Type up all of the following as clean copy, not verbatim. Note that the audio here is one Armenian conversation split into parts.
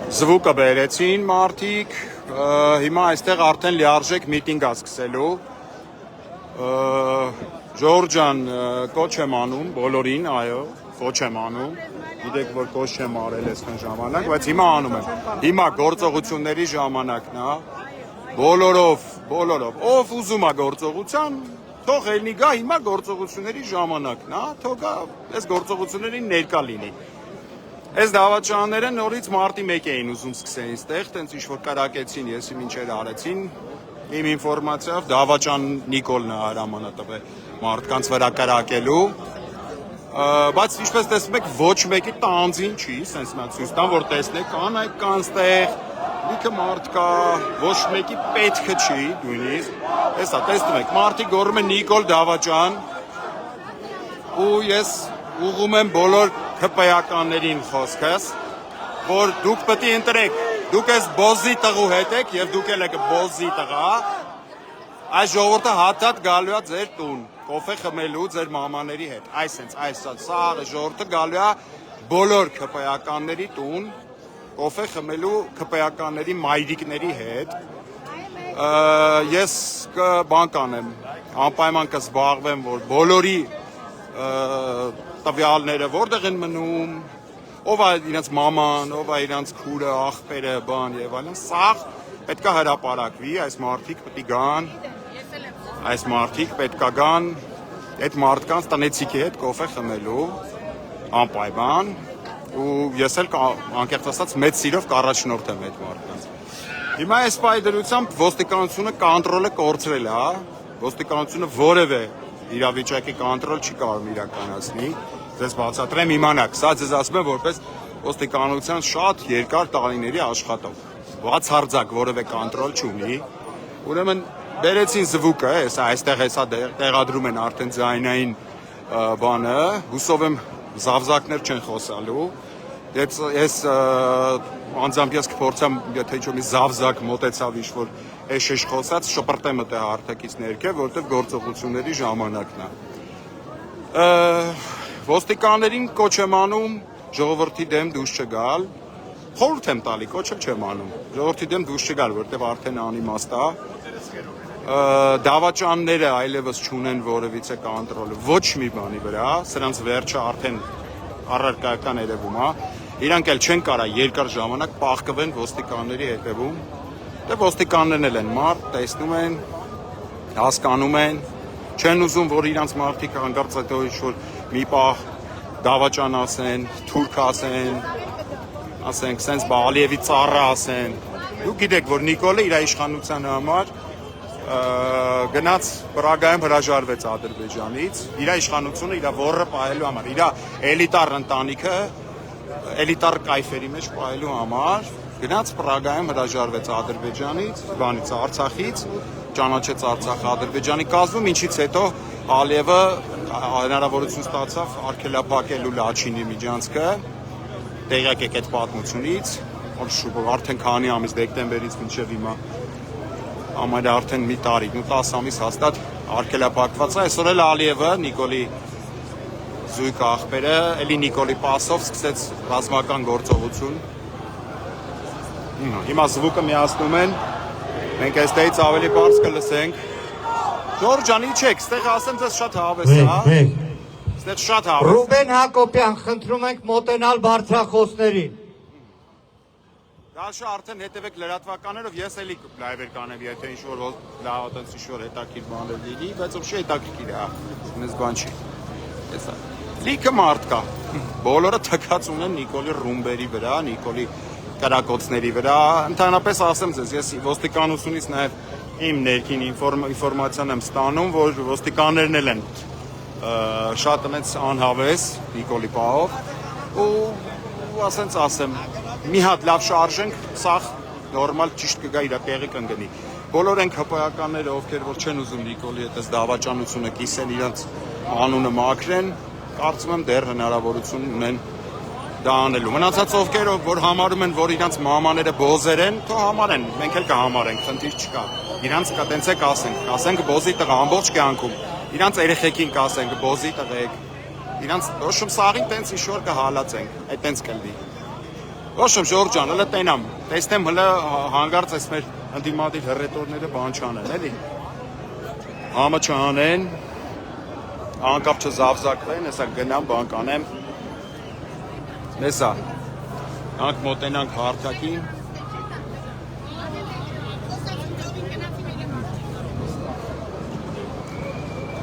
Զվուկը բերեցին մարդիկ, հիմա այստեղ արդեն լիարժեք միտինգ է սկսելու։ Ժորժան կոչ եմ անում բոլորին, այո, կոչ եմ անում։ Գիտեք, որ կոչ չեմ արել այսքան ժամանակ, բայց հիմա անում եմ։ Հիմա գործողությունների ժամանակն է։ Բոլորով, ով ուզում է գործողության, թող ելնի գա, հիմա գործողությունների ժամանակն է, թող գա, այս գործողություններին ներկա լինի։ Այս դավաճանները նորից մարտի 1 էին ուզում սկսեն այստեղ, տենց ինչ-որ կարակեցին, եսի մինչեր արեցին, իմ ինվորմացիայով դավաճան Նիկոլն է հրամանատվել մարդկանց վրա կարակելու, բայց ինչպես տեսնում եք, ոչ մեկի տանձին չի, սենց նա ցույց տան, որ տեսնեք, կանայք կան ստեղ, լիքը մարդ կա, ոչ մեկի պետքը չի, նույնիսկ, հեսա, տեսնում եք, մարդիկ գոռում են Նիկոլ դավաճան, ու ես ուղղում եմ բոլոր ՀՊ-ականներին խոսքս, որ դուք պետք է ընտրեք, դուք ես բոզի տղու հետ եք և դուք էլ եք բոզի տղա, այս ժողովուրդը հատ-հատ գալու է ձեր տուն, կոֆե խմելու ձեր մամաների հետ, այս ժողովուրդը գալու է բոլոր ՀՊ-ականների տուն, կոֆե խմելու ՀՊ-ականների մայրիկների հետ, ես բան կանեմ, անպայման կզբաղվեմ, որ բոլորի տվյալները որտեղ են մնում, ով է իրենց մաման, ով է իրենց քուրը, աղբերը, բան եւ այլն, սաղ պետք է հրապարակվի, այս մարդիկ պետք է գան, այս մարդիկ պետք է գան, այդ մարդկանց տնեցիքի հետ կոֆե խմելու, անպայման, ու ես էլ անկեղծ ասած մեծ սիրով կառաջնորդեմ այդ մարդկանց։ Հիմա այս պայդրությամբ ոստիկանությունը կոնտրոլը կորցրել է, ոստիկանությունը որևէ իրավիճակի կոնտրոլ չի կարող իրականացնի, ձեզ բացատրեմ իմանաք, սա ձեզ ասում եմ որպես ոստիկանության շատ երկար տարիների աշխատող, բացարձակ որևէ կոնտրոլ չունի, ուրեմն բերեցին զվուկը, այստեղ հեսա տեղադրում են արդեն ձայնային բանը, հուսով եմ զավզակներ չեն խոսալու, ես անձամբ ես կփորձեմ, եթե ինչ-որ մի զավզակ մոտեցավ ինչ-որ էշ խոսած, շպրտեմ ըտե հարթակից ներքև, որտեղ գործողությունների ժամանակն է։ Ոստիկաններին կոչ եմ անում ժողովրդի դեմ դուրս չգալ, խորհուրդ եմ տալի, կոչ չեմ անում, ժողովրդի դեմ դուրս չգալ, որտեղ արդեն անիմաստ է, դավաճանները այլևս չունեն որևիցե կոնտրոլ ոչ մի բանի վրա, սրանց վերջը արդեն առարկայական երևում է, իրանք էլ չեն կարա երկար ժամանակ պահկվեն ոստիկանների հետևում, դե ոստիկաններն էլ են մարդ, տեսնում են, հասկանում են, չեն ուզում, որ իրանց մարդիկ հանկարծ հետո ինչ-որ մի պահ դավաճան ասեն, թուրք ասենք, սենց Ալիևի ծառը ասեն, դուք գիտեք, որ Նիկոլը իր իշխանության համար գնաց Պրագայում հրաժարվեց Ադրբեջանից, իր իշխանությունը իր ոռը պահելու համար, իր էլիտար ընտանիքը, էլիտար կայֆերի մեջ պահելու համար, գնաց Պրագայում հրաժարվեց Ադրբեջանից, բանից Արցախից, ճանաչեց Արցախը Ադրբեջանի կազմում, ինչից հետո Ալիևը հնարավորություն ստացավ արգելափակելու Լաչինի միջանցքը, տեղյակ եք այդ պատմությունից, արդեն քանի ամիս դեկտեմբերից մինչև հիմա ամենը արդեն մի տարի, 10 ամիս հաստատ արգելափակված է, այսօր էլ Ալիևը, Նիկոլի զույգ աղբերը, էլի Նիկոլի պասով սկսեց ռազմական գործողություն։ Հիմա զվուկը միացնում են, մենք այստեղից ավելի բարձ կլսենք։ Ժորժ ջան, իջեք, ստեղ ասեմ ձեզ շատ հավես է, հա։ Ստեղ շատ հավես։ Ռուբեն Հակոբյան, խնդրում ենք մոտենալ բարձրախոսներին։ Դաշը արդեն հետևեք լրատվականներով, ես էլի լայվեր կանեմ, եթե ինչ-որ լավատենց ինչ-որ հետաքրքիր բաներ լինի, բայց ով չի հետաքրքիր է, մեզ բան չի։ Հեսա։ Լիքը մարդ կա, բոլորը թքած ունեն Նիկոլի ռումբերի վրա, Նիկոլի կրակոցների վրա, ընդհանրապես ասեմ ձեզ, ես ոստիկանությունից նաև իմ ներքին ինֆորմացիան եմ ստանում, որ ոստիկաններն էլ են շատ ընենց անհավես Նիկոլի պահով, ու ասեմ, մի հատ լավ շարժենք, սաղ նորմալ ճիշտ կգա իր տեղի կընկնի։ Բոլոր ենք ՀՊ-ականները, ովքեր որ չեն ուզում Նիկոլի հետ այս դավաճանությունը կիսեն, իրանց անունը մաքրեն, կարծում եմ դեռ հնարավորություն ունեն դա անելու։ Մնացած ովքեր որ համարում են, որ իրանց մամաները բոզեր են, թող համարեն, մենք էլ կհամարենք, խնդիր չկա։ Իրանց կտենցեք ասենք բոզի տղա ամբողջ կյանքում, իրանց երեխեքին կասենք բոզի տղեկ, իրանց դոշում սաղին տենց ինչ-որ կհալածենք, այդ տենց կլվի։ Ոչ եմ Ժորժ ջան, հələ տենամ։ Տեսնեմ հələ հանգարց էս մեր ընդդիմադիր հռետորները բան չանեն, էլի։ Համը չանեն, անկապ չզավզակվեն, հեսա գնամ բան կանեմ։ Հեսա։ Անք մոտենանք հարթակին։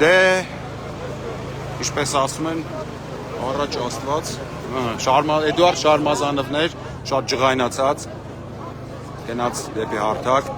Դե ինչպես ասում են, առաջ Աստված, Էդուարդ Շարմազանովներ, շատ ջղայնացած, գնաց դեպի հարթակ։